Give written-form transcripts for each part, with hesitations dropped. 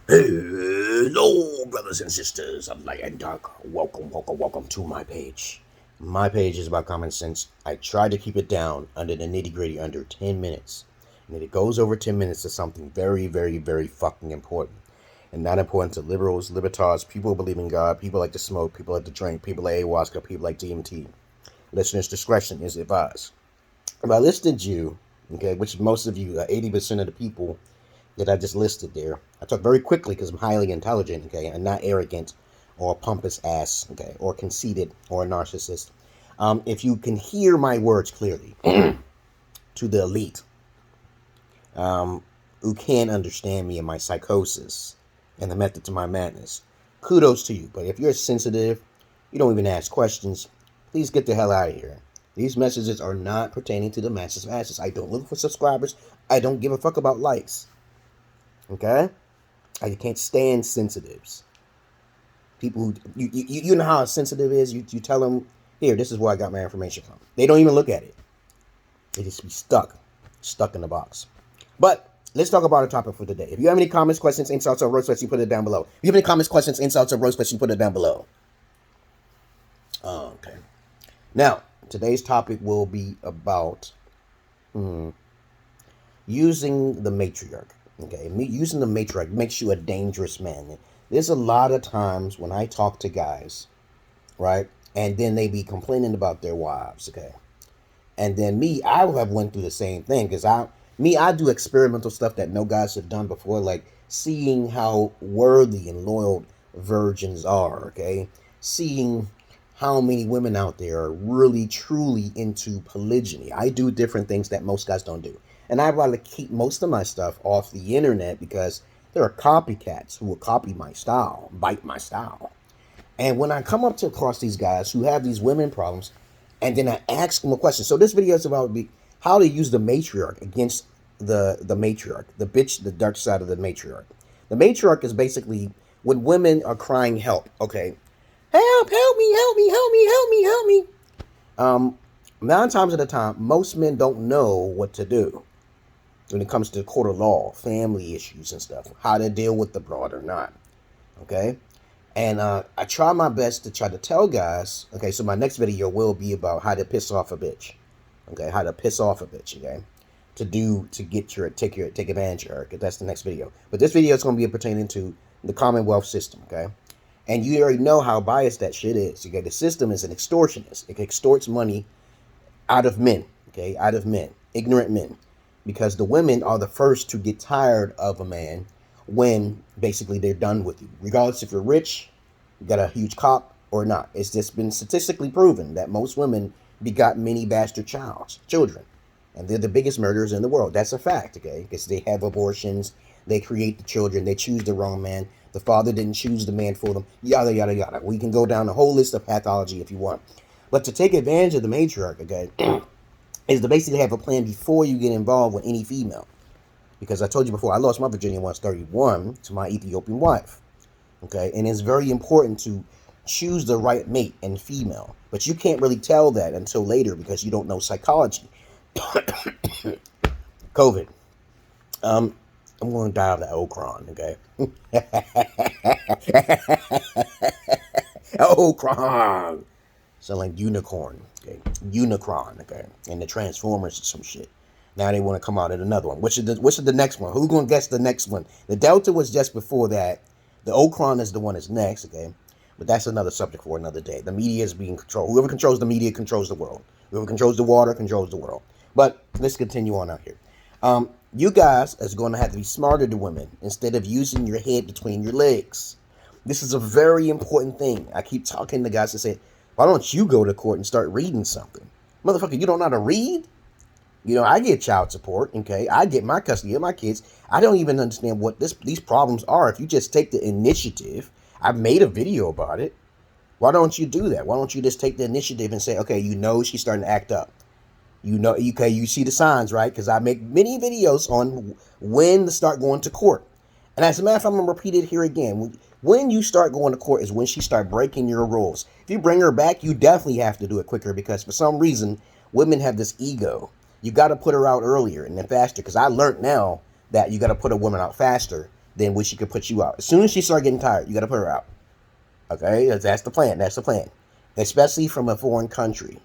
Hello, brothers and sisters of light and dark. Welcome to my page. My page is about common sense. I try to keep it down under the nitty gritty under 10 minutes. And if it goes over 10 minutes to something very fucking important. And not important to liberals, libertards, people who believe in God, people like to smoke, people like to drink, people like ayahuasca, people like DMT. Listeners' discretion is advised. If I listed you, okay, which most of you, 80% of the people that I just listed there. I talk very quickly because I'm highly intelligent, okay, and not arrogant or pompous ass, okay, or conceited or a narcissist. If you can hear my words clearly to the elite who can understand me and my psychosis and the method to my madness, kudos to you. But if you're sensitive, you don't even ask questions, please get the hell out of here. These messages are not pertaining to the masses of asses. I don't look for subscribers. I don't give a fuck about likes. Okay? I can't stand sensitives. People who, you know how sensitive is? You tell them, here, this is where I got my information from. They don't even look at it. They just be stuck in the box. But let's talk about a topic for today. If you have any comments, questions, insults, or roast questions, you put it down below. If you have any comments, questions, insults, or roast questions, you put it down below. Okay. Now, today's topic will be about using the matriarch. Okay, using the matriarch makes you a dangerous man. There's a lot of times when I talk to guys, right, and then they be complaining about their wives, okay, and then I have went through the same thing because I do experimental stuff that no guys have done before, like seeing how worthy and loyal virgins are, okay, seeing how many women out there are really truly into polygyny. I do different things that most guys don't do. And I'd rather keep most of my stuff off the internet because there are copycats who will copy my style, bite my style. And when I come up to across these guys who have these women problems, and then I ask them a question. So this video is about how to use the matriarch against the matriarch, the bitch, the dark side of the matriarch. The matriarch is basically when women are crying help, okay? Help me. 9 times at a time, most men don't know what to do when it comes to court of law, family issues and stuff, how to deal with the broad or not, okay? And I try my best to try to tell guys, okay, so my next video will be about how to piss off a bitch, okay, how to piss off a bitch, okay, take advantage of her, okay, that's the next video. But this video is going to be pertaining to the Commonwealth system, okay? And you already know how biased that shit is, okay? The system is an extortionist. It extorts money out of men, okay, out of men, ignorant men. Because the women are the first to get tired of a man when basically they're done with you. Regardless if you're rich, you got a huge cock or not. It's just been statistically proven that most women begot many bastard children. And they're the biggest murderers in the world. That's a fact, okay? Because they have abortions, they create the children, they choose the wrong man. The father didn't choose the man for them, yada, yada, yada. We can go down a whole list of pathology if you want. But to take advantage of the matriarch, okay, is to basically have a plan before you get involved with any female. Because I told you before, I lost my virginity when I was 31 to my Ethiopian wife. Okay, and it's very important to choose the right mate and female. But you can't really tell that until later because you don't know psychology. COVID. I'm going to die of the Okron, okay? Okron! Sound like unicorn, okay? Unicron, okay? And the Transformers or some shit. Now they want to come out at another one. Which is the next one? Who's going to guess the next one? The Delta was just before that. The Okron is the one that's next, okay? But that's another subject for another day. The media is being controlled. Whoever controls the media controls the world. Whoever controls the water controls the world. But let's continue on out here. You guys are going to have to be smarter to women instead of using your head between your legs. This is a very important thing. I keep talking to guys that say, why don't you go to court and start reading something? Motherfucker, you don't know how to read? You know, I get child support, okay? I get my custody of my kids. I don't even understand what these problems are. If you just take the initiative, I've made a video about it. Why don't you do that? Why don't you just take the initiative and say, okay, you know she's starting to act up. You know, okay, you see the signs, right? Because I make many videos on when to start going to court. And as a matter of fact, I'm going to repeat it here again. When you start going to court is when she start breaking your rules. If you bring her back, you definitely have to do it quicker because for some reason, women have this ego. You got to put her out earlier and then faster because I learned now that you got to put a woman out faster then she could put you out. As soon as she starts getting tired, you got to put her out. Okay, that's the plan. That's the plan. Especially from a foreign country.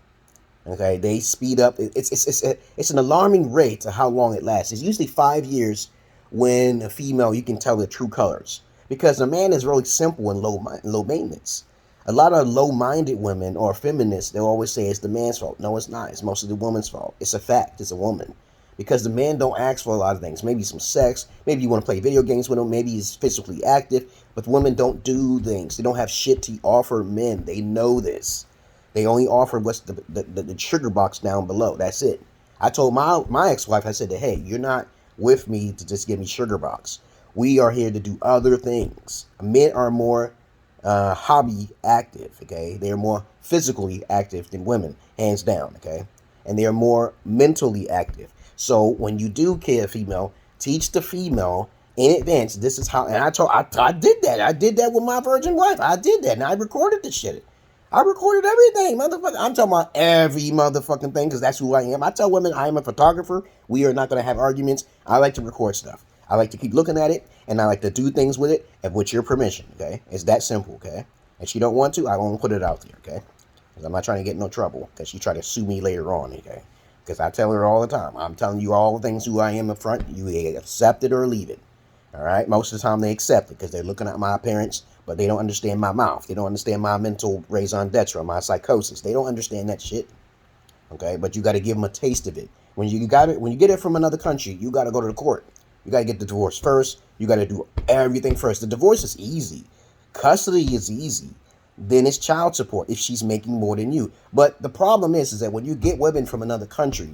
Okay, they speed up. It's an alarming rate to how long it lasts. It's usually 5 years when a female, you can tell the true colors, because a man is really simple and low maintenance. A lot of low-minded women or feminists, they'll always say it's the man's fault. No, it's not. It's mostly the woman's fault. It's a fact. It's a woman. Because the man don't ask for a lot of things. Maybe some sex. Maybe you want to play video games with him. Maybe he's physically active. But women don't do things. They don't have shit to offer men. They know this. They only offer what's the sugar box down below. That's it. I told my ex-wife, I said that, hey, you're not with me to just give me sugar box. We are here to do other things. Men are more hobby active, okay? They're more physically active than women, hands down, okay? And they are more mentally active. So when you do care a female, teach the female in advance. This is how, and I did that. I did that with my virgin wife. I did that, and I recorded the shit. I recorded everything, motherfucker. I'm talking about every motherfucking thing, because that's who I am. I tell women I am a photographer. We are not going to have arguments. I like to record stuff. I like to keep looking at it, and I like to do things with it, and with your permission, okay? It's that simple, okay? And she don't want to, I won't put it out there, okay? Because I'm not trying to get in no trouble, because she try to sue me later on, okay? Because I tell her all the time, I'm telling you all the things who I am in front. You accept it or leave it. All right? Most of the time they accept it because they're looking at my appearance, but they don't understand my mouth. They don't understand my mental raison d'etre, my psychosis. They don't understand that shit. Okay? But you got to give them a taste of it. When you get it from another country, you got to go to the court. You got to get the divorce first. You got to do everything first. The divorce is easy. Custody is easy. Then it's child support if she's making more than you. But the problem is that when you get women from another country,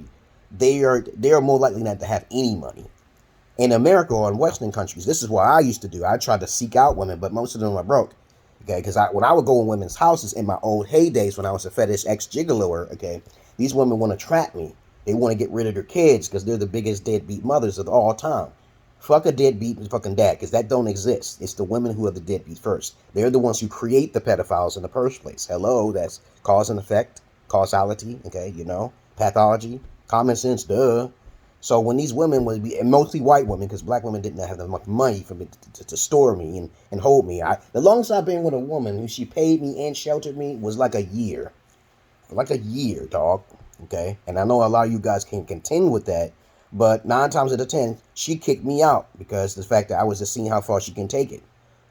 they are more likely not to have any money. In America or in Western countries, this is what I used to do. I tried to seek out women, but most of them are broke. Okay, because when I would go in women's houses in my old heydays when I was a fetish ex-gigolo, okay, these women want to trap me. They want to get rid of their kids because they're the biggest deadbeat mothers of all time. Fuck a deadbeat fucking dad, because that don't exist. It's the women who are the deadbeat first. They're the ones who create the pedophiles in the first place. Hello, that's cause and effect, causality, okay, pathology, common sense, duh. So when these women would be, and mostly white women, because black women didn't have that much money for me to store me and hold me. The longest I've been with a woman who she paid me and sheltered me was like a year. Like a year, dog, okay? And I know a lot of you guys can contend with that. But 9 times out of 10, she kicked me out because of the fact that I was just seeing how far she can take it.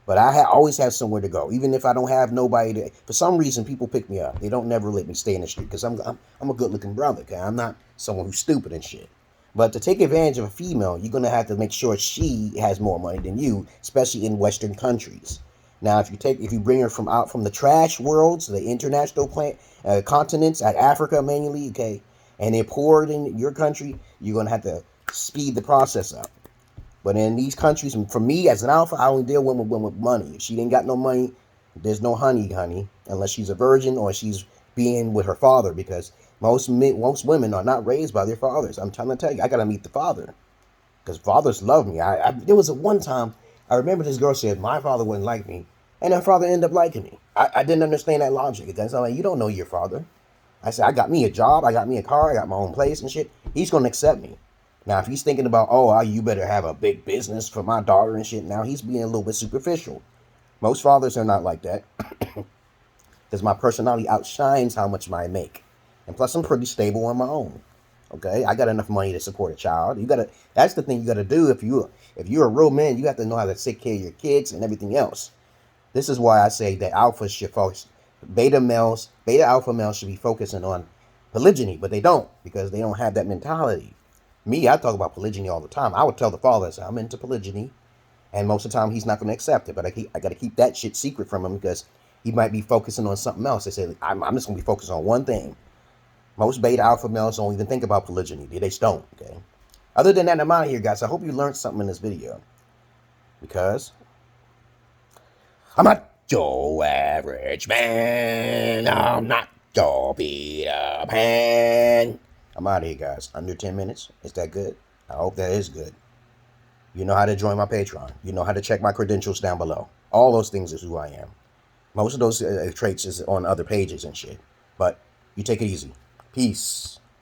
But I always have somewhere to go. Even if I don't have nobody to, for some reason, people pick me up. They don't never let me stay in the street because I'm a good-looking brother. Okay? I'm not someone who's stupid and shit. But to take advantage of a female, you're going to have to make sure she has more money than you, especially in Western countries. Now, if you bring her from the trash worlds, the international continents, at Africa mainly, okay, and they're poor in your country, you're going to have to speed the process up. But in these countries, and for me as an alpha, I only deal with women with money. If she ain't got no money, there's no honey, unless she's a virgin or she's being with her father, because most women are not raised by their fathers. I'm trying to tell you, I got to meet the father, because fathers love me. There was one time, I remember this girl said, my father wouldn't like me, and her father ended up liking me. I didn't understand that logic. It's like, you don't know your father. I said, I got me a job, I got me a car, I got my own place and shit. He's going to accept me. Now, if he's thinking about, you better have a big business for my daughter and shit, now he's being a little bit superficial. Most fathers are not like that. Because my personality outshines how much I make. And plus, I'm pretty stable on my own. Okay? I got enough money to support a child. That's the thing you got to do. If you're a real man, you have to know how to take care of your kids and everything else. This is why I say that alphas should focus. Beta alpha males should be focusing on polygyny, but they don't, because they don't have that mentality. Me, I talk about polygyny all the time. I would tell the father, I'm into polygyny, and most of the time he's not going to accept it, but I got to keep that shit secret from him, because he might be focusing on something else. They say, I'm just going to be focused on one thing. Most beta alpha males don't even think about polygyny. They just don't, okay? Other than that, I'm out of here, guys. I hope you learned something in this video, because I'm not your average man. I'm not your Peter Pan. I'm out of here, guys. Under 10 minutes. Is that good? I hope that is good. You know how to join my Patreon. You know how to check my credentials down below. All those things is who I am. Most of those traits is on other pages and shit. But you take it easy. Peace.